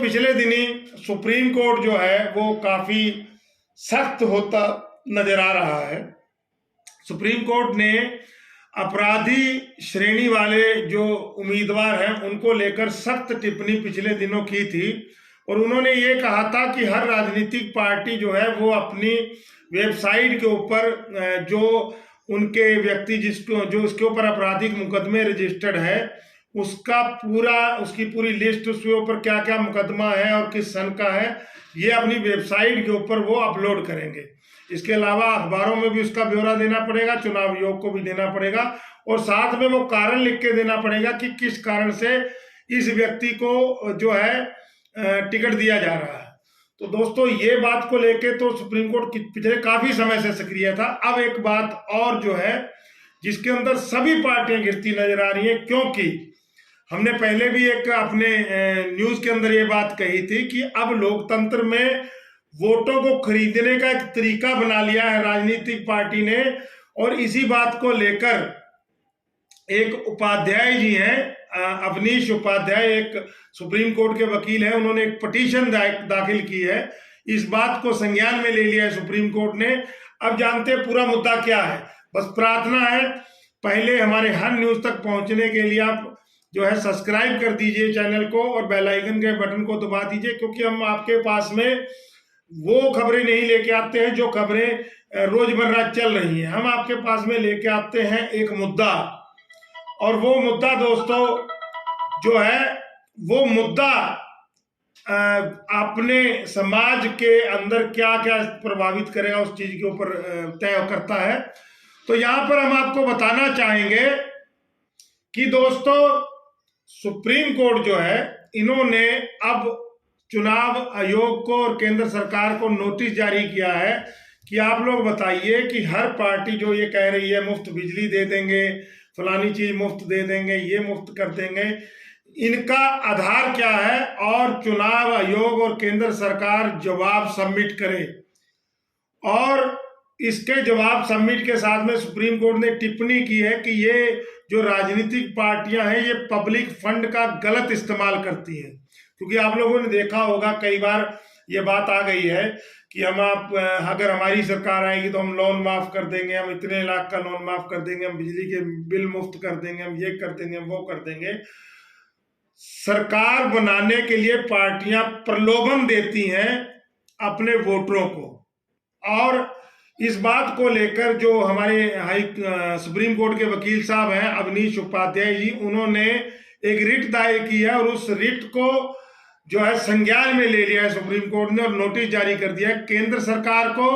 पिछले दिनी supreme court जो है वो काफी सख्त होता नजर आ रहा है। सुप्रीम कोर्ट ने अपराधी श्रेणी वाले जो उम्मीदवार हैं उनको लेकर सख्त टिप्पणी पिछले दिनों की थी और उन्होंने ये कहा था कि हर राजनीतिक पार्टी जो है वो अपनी वेबसाइट के ऊपर जो उनके व्यक्ति जो उसके ऊपर आपराधिक मुकदमे रजिस्टर्ड है उसकी पूरी लिस्ट, उसके ऊपर क्या क्या मुकदमा है और किस सन का है, ये अपनी वेबसाइट के ऊपर वो अपलोड करेंगे। इसके अलावा अखबारों में भी उसका ब्यौरा देना पड़ेगा, चुनाव आयोग को भी देना पड़ेगा और साथ में वो कारण लिख के देना पड़ेगा कि किस कारण से इस व्यक्ति को जो है टिकट दिया जा रहा है। तो दोस्तों ये बात को लेके तो सुप्रीम कोर्ट पिछले काफी समय से सक्रिय था। अब एक बात और जो है जिसके अंदर सभी पार्टियां गिरती नजर आ रही है, क्योंकि हमने पहले भी एक अपने न्यूज के अंदर ये बात कही थी कि अब लोकतंत्र में वोटों को खरीदने का एक तरीका बना लिया है राजनीतिक पार्टी ने। और इसी बात को लेकर एक उपाध्याय जी हैं, अवनीश उपाध्याय, एक सुप्रीम कोर्ट के वकील हैं, उन्होंने एक पिटीशन दाखिल की है। इस बात को संज्ञान में ले लिया है सुप्रीम कोर्ट ने। अब जानते हैं पूरा मुद्दा क्या है। बस प्रार्थना है पहले हमारे हर न्यूज तक पहुंचने के लिए आप जो है सब्सक्राइब कर दीजिए चैनल को और बेल आइकन के बटन को दबा दीजिए, क्योंकि हम आपके पास में वो खबरें नहीं लेके आते हैं जो खबरें रोजमर्रा चल रही हैं। हम आपके पास में लेके आते हैं एक मुद्दा, और वो मुद्दा दोस्तों जो है वो मुद्दा अपने समाज के अंदर क्या क्या प्रभावित करेगा उस चीज के ऊपर तय करता है। तो यहां पर हम आपको बताना चाहेंगे कि दोस्तों सुप्रीम कोर्ट जो है इन्होंने अब चुनाव आयोग को और केंद्र सरकार को नोटिस जारी किया है कि आप लोग बताइए कि हर पार्टी जो ये कह रही है मुफ्त बिजली दे देंगे, फलानी चीज मुफ्त दे देंगे, ये मुफ्त कर देंगे, इनका आधार क्या है और चुनाव आयोग और केंद्र सरकार जवाब सबमिट करे। और इसके जवाब सबमिट के साथ में सुप्रीम कोर्ट ने टिप्पणी की है कि ये जो राजनीतिक पार्टियां हैं ये पब्लिक फंड का गलत इस्तेमाल करती हैं। क्योंकि आप लोगों ने देखा होगा कई बार ये बात आ गई है कि अगर हमारी सरकार आएगी तो हम लोन माफ कर देंगे, हम इतने लाख का लोन माफ कर देंगे, हम बिजली के बिल मुफ्त कर देंगे, हम ये कर देंगे, हम वो कर देंगे। सरकार बनाने के लिए पार्टियां प्रलोभन देती हैं अपने वोटरों को। और इस बात को लेकर जो हमारे सुप्रीम कोर्ट के वकील साहब हैं अवनीश उपाध्याय जी, उन्होंने एक रिट दायर की है और उस रिट को जो है संज्ञान में ले लिया है सुप्रीम कोर्ट ने और नोटिस जारी कर दिया है केंद्र सरकार को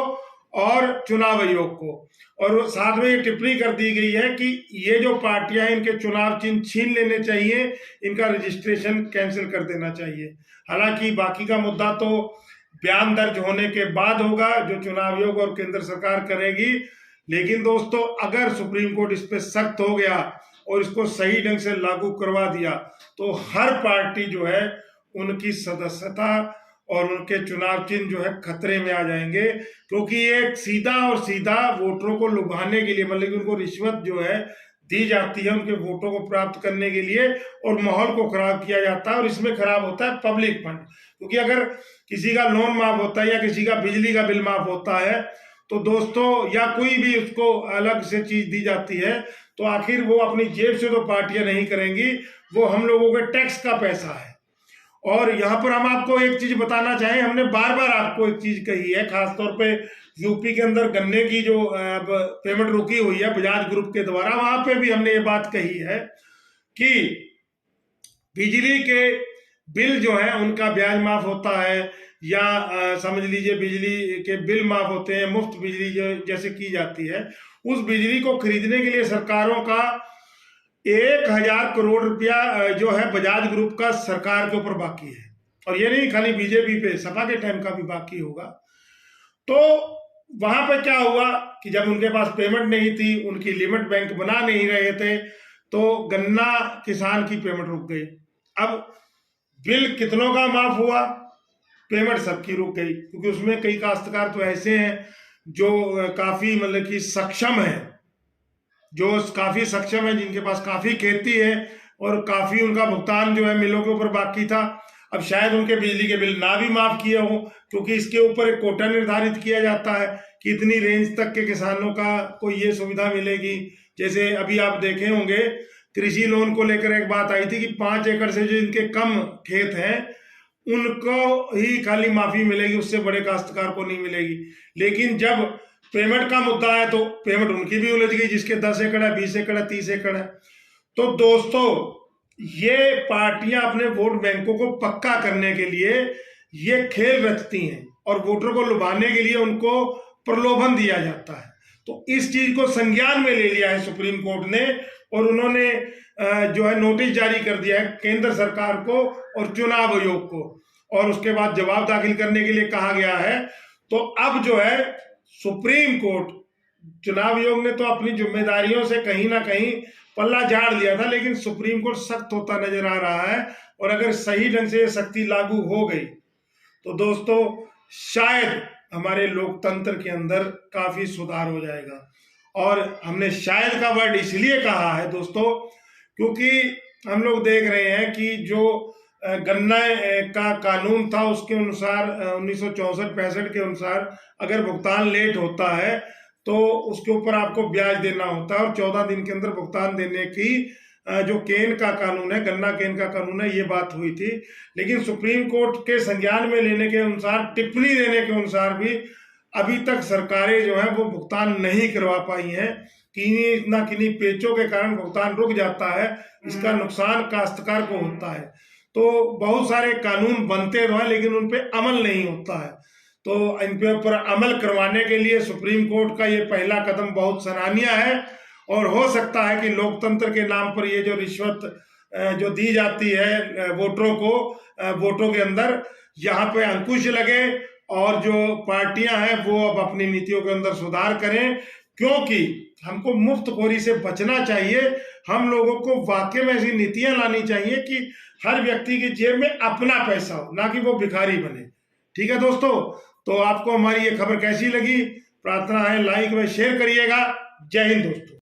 और चुनाव आयोग को। और साथ में ये टिप्पणी कर दी गई है कि ये जो पार्टियां हैं इनके चुनाव चिन्ह छीन लेने चाहिए, इनका रजिस्ट्रेशन कैंसिल कर देना चाहिए। हालांकि बाकी का मुद्दा तो बयान दर्ज होने के बाद होगा जो चुनाव आयोग और केंद्र सरकार करेगी। लेकिन दोस्तों अगर सुप्रीम कोर्ट इस पे सख्त हो गया और इसको सही ढंग से लागू करवा दिया तो हर पार्टी जो है उनकी सदस्यता और उनके चुनाव चिन्ह जो है खतरे में आ जाएंगे। क्योंकि ये सीधा वोटरों को लुभाने के लिए, मतलब कि उनको रिश्वत जो है दी जाती है उनके वोटों को प्राप्त करने के लिए और माहौल को खराब किया जाता है। और इसमें खराब होता है पब्लिक फंड, क्योंकि अगर किसी का लोन माफ होता है या किसी का बिजली का बिल माफ होता है तो दोस्तों या कोई भी उसको अलग से चीज दी जाती है तो आखिर वो अपनी जेब से तो पार्टियां नहीं करेंगी, वो हम लोगों के टैक्स का पैसा है। और यहाँ पर हम आपको एक चीज बताना चाहें, हमने बार बार आपको एक चीज कही है, खासतौर पे यूपी के अंदर गन्ने की जो पेमेंट रुकी हुई है बजाज ग्रुप के द्वारा, वहां पे भी हमने ये बात कही है कि बिजली के बिल जो है उनका ब्याज माफ होता है या समझ लीजिए बिजली के बिल माफ होते हैं, मुफ्त बिजली जो जैसे की जाती है, उस बिजली को खरीदने के लिए सरकारों का 1000 करोड़ रुपया जो है बजाज ग्रुप का सरकार के ऊपर बाकी है। और ये नहीं खाली बीजेपी पे, सपा के टाइम का भी बाकी होगा। तो वहां पे क्या हुआ कि जब उनके पास पेमेंट नहीं थी, उनकी लिमिट बैंक बना नहीं रहे थे, तो गन्ना किसान की पेमेंट रुक गई। अब बिल कितनों का माफ हुआ, पेमेंट सबकी रुक गई, क्योंकि उसमें कई काश्तकार तो ऐसे हैं जो काफी मतलब कि सक्षम है, जिनके पास काफी खेती है और काफी उनका भुगतान जो है मिलों के ऊपर बाकी था। अब शायद उनके बिजली के बिल ना भी माफ किए हों, क्योंकि इसके ऊपर एक कोटा निर्धारित किया जाता है कि इतनी रेंज तक के किसानों का को ये सुविधा मिलेगी। जैसे अभी आप देखे होंगे कृषि लोन को लेकर एक बात आई थी कि 5 एकड़ से जो इनके कम खेत हैं उनको ही खाली माफी मिलेगी, उससे बड़े काश्तकार को नहीं मिलेगी। लेकिन जब पेमेंट का मुद्दा है तो पेमेंट उनकी भी उलझ गई, जिसके 10 एकड़ है, 20 एकड़ है, 30 एकड़ है। तो दोस्तों, ये पार्टियां अपने वोट बैंकों को पक्का करने के लिए ये खेल रचती हैं और वोटर को लुभाने के लिए उनको प्रलोभन दिया जाता है। तो इस चीज को संज्ञान में ले लिया है सुप्रीम कोर्ट ने, और उन्होंने जो है नोटिस जारी कर दिया है केंद्र सरकार को और चुनाव आयोग को, और उसके बाद जवाब दाखिल करने के लिए कहा गया है। तो अब जो है सुप्रीम कोर्ट, चुनाव आयोग ने तो अपनी जिम्मेदारियों से कहीं ना कहीं पल्ला झाड़ लिया था, लेकिन सुप्रीम कोर्ट सख्त होता नजर आ रहा है। और अगर सही ढंग से ये सख्ती लागू हो गई तो दोस्तों शायद हमारे लोकतंत्र के अंदर काफी सुधार हो जाएगा। और हमने शायद का वर्ड इसलिए कहा है दोस्तों, क्योंकि हम लोग देख रहे हैं कि जो गन्ना का कानून था उसके अनुसार 1964-65 के अनुसार अगर भुगतान लेट होता है तो उसके ऊपर आपको ब्याज देना होता है, और 14 दिन के अंदर भुगतान देने की जो केन का कानून है, गन्ना केन का कानून है, ये बात हुई थी। लेकिन सुप्रीम कोर्ट के संज्ञान में लेने के अनुसार, टिप्पणी देने के अनुसार भी अभी तक सरकारें जो है वो भुगतान नहीं करवा पाई हैं। किन्हीं पेचों के कारण भुगतान रुक जाता है, इसका नुकसान काश्तकार को होता है। तो बहुत सारे कानून बनते तो हैं लेकिन उन पर अमल नहीं होता है। तो इन पे ऊपर अमल करवाने के लिए सुप्रीम कोर्ट का ये पहला कदम बहुत सराहनीय है, और हो सकता है कि लोकतंत्र के नाम पर ये जो रिश्वत जो दी जाती है वोटरों को, वोटों के अंदर, यहाँ पे अंकुश लगे और जो पार्टियां हैं वो अब अपनी नीतियों के अंदर सुधार करें, क्योंकि हमको मुफ्तखोरी से बचना चाहिए। हम लोगों को वाकई में ऐसी नीतियां लानी चाहिए कि हर व्यक्ति की जेब में अपना पैसा हो, ना कि वो भिखारी बने। ठीक है दोस्तों, तो आपको हमारी ये खबर कैसी लगी? प्रार्थना है लाइक व शेयर करिएगा। जय हिंद दोस्तों।